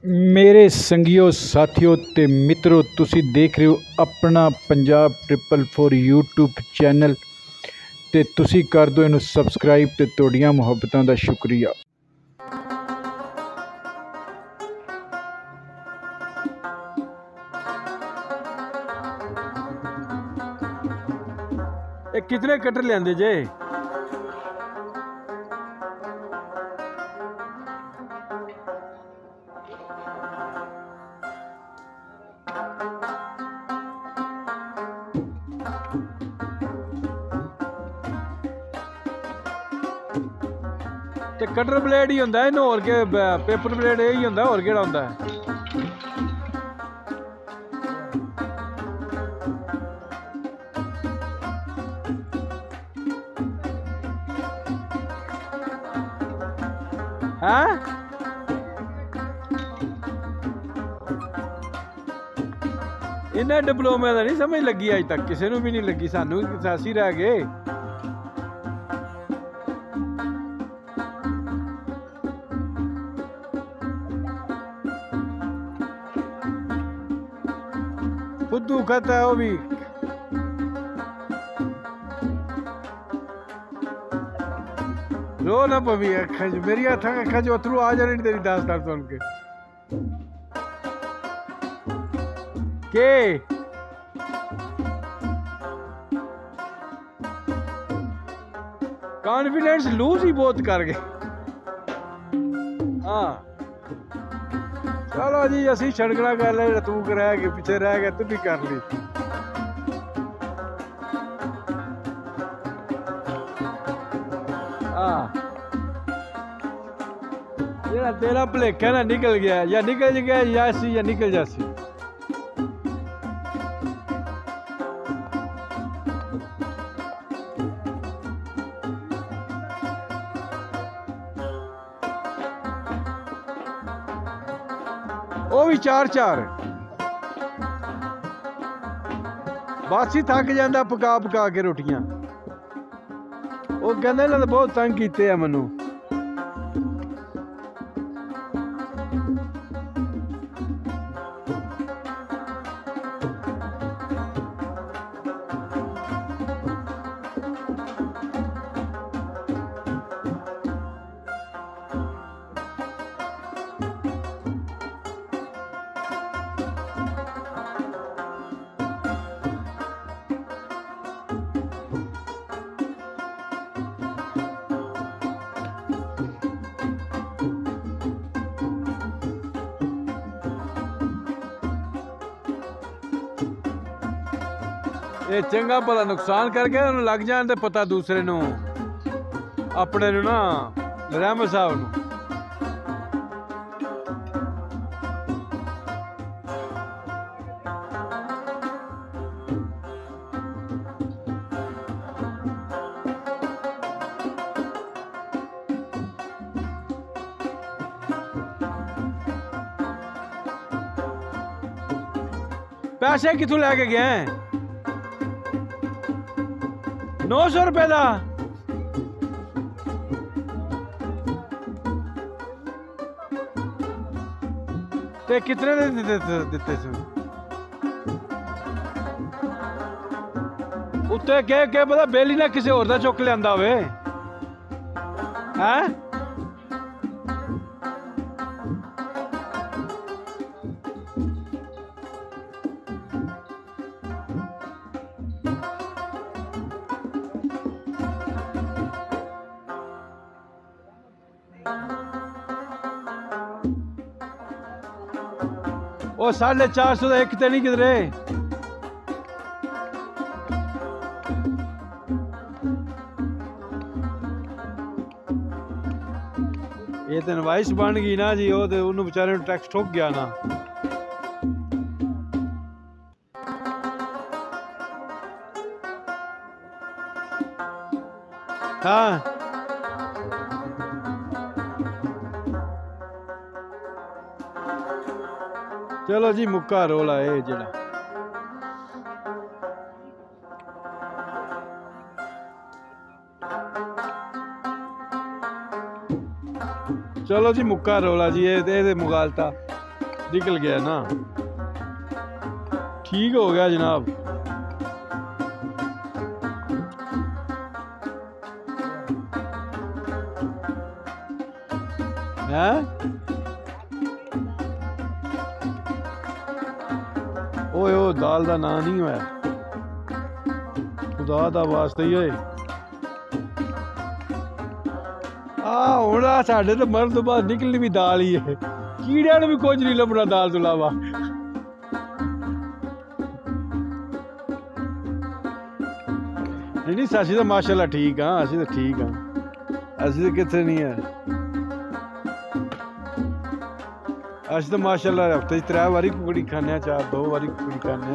मेरे संगियो साथियों ते मित्रों, तुसी देख रहे हो अपना पंजाब 444 यूट्यूब चैनल ते तुसी कर दो इनू सबसक्राइब ते तोड़ियां मुहब्बतां दा शुक्रिया। कितने कटर लियांदे जे? ते कटर ब्लेड ही होंदा है, और के पेपर ब्लेड यही होंदा, और केड़ा होंदा है? हैं? इन्हें डिप्लोमे का नहीं समझ लगी अज तक, किसी को भी नहीं लगी, सानू सासी रह गए। फुद्दू खत है वो भी। रो ना पवी, मेरी अखा जो अथरू आ जाने तेरी दास्तान सुन के कॉन्फिडेंस लूज ही बहुत कर गए। हाँ चलो जी, असी छड़कना कर ले, तू रह गए पीछे रह गया, तू भी कर ली। ये तेरा भलेखा ना निकल गया, या निकल गया जासी या निकल जासी। वो भी चार चार बासी थक जाता पका पका के रोटियां। वो कहते ना बहुत तंग कीते है मैनू। ये चंगा भला नुकसान करके लग जान ते पता दूसरे नू, अपने नू ना, रहमत साहब नू। पैसे कितों लैके गए हैं? 900 रुपए का। ते कितने दिते उत्ते के पता बेली ना किसी होर दा चुक लियांदा होवे हैं? वो 450 का एक तो नहीं किधरे। ये तो इनवाइस बन गई ना जी, वो तो उन्होंने बेचारे टैक्स ठोक गया ना। हाँ चलो जी, मुक्का रोला है जड़ा। चलो जी मुक्का रोला जी, ये मुगालता। निकल गया ना, ठीक हो गया जनाब। हैं ओए ओ दाल दा ना नहीं होया, खुदा दा वास्ता ही होए। हुण साडे तो मरन तो बाद निकलनी भी दाल ही है, कीड़िया ने भी कुछ नहीं लभना दाल तो इलावा। नहीं असी तो माशाल्लाह ठीक हाँ, असी तो ठीक हाँ, असी तो कितने नहीं है। अस तो माशाल्लाह हफ्ते 3 बारी कुकड़ी खाने, 2 बारी कुकड़ी खाने।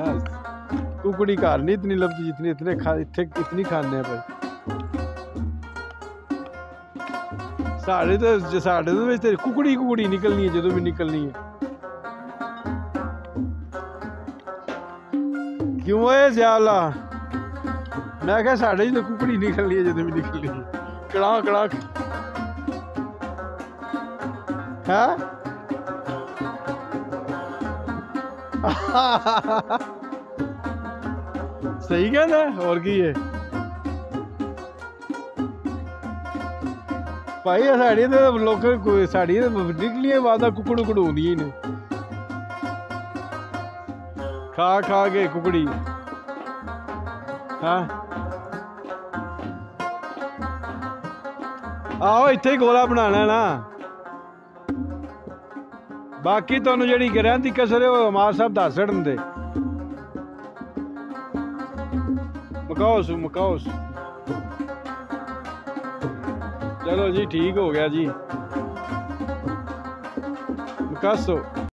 कुकड़ी घर नहीं इतनी लभदी जितनी इतने इतनी खाने भाई। साढ़े तो तेरी कुकड़ी निकलनी है जो भी निकलनी है। क्यों है ज़्यादा? मैं क्या साढ़े तो कुकड़ी निकलनी है जो भी निकलनी है। कड़ाक कड़ाक है। सही कहना है, और की है भाई। साड़ी तो लोग साड़ी निकली है वादा कुकड़ कड़ूनी ही ने खा खा के कुकड़ी। हाँ आओ इत्थे ही गोला बनाना है ना, बाकी तुहानू जिहड़ी रहंदी कसर है वो अमार साहब दस छड़न दे। मकाओस चलो जी ठीक हो गया जी, मकासो।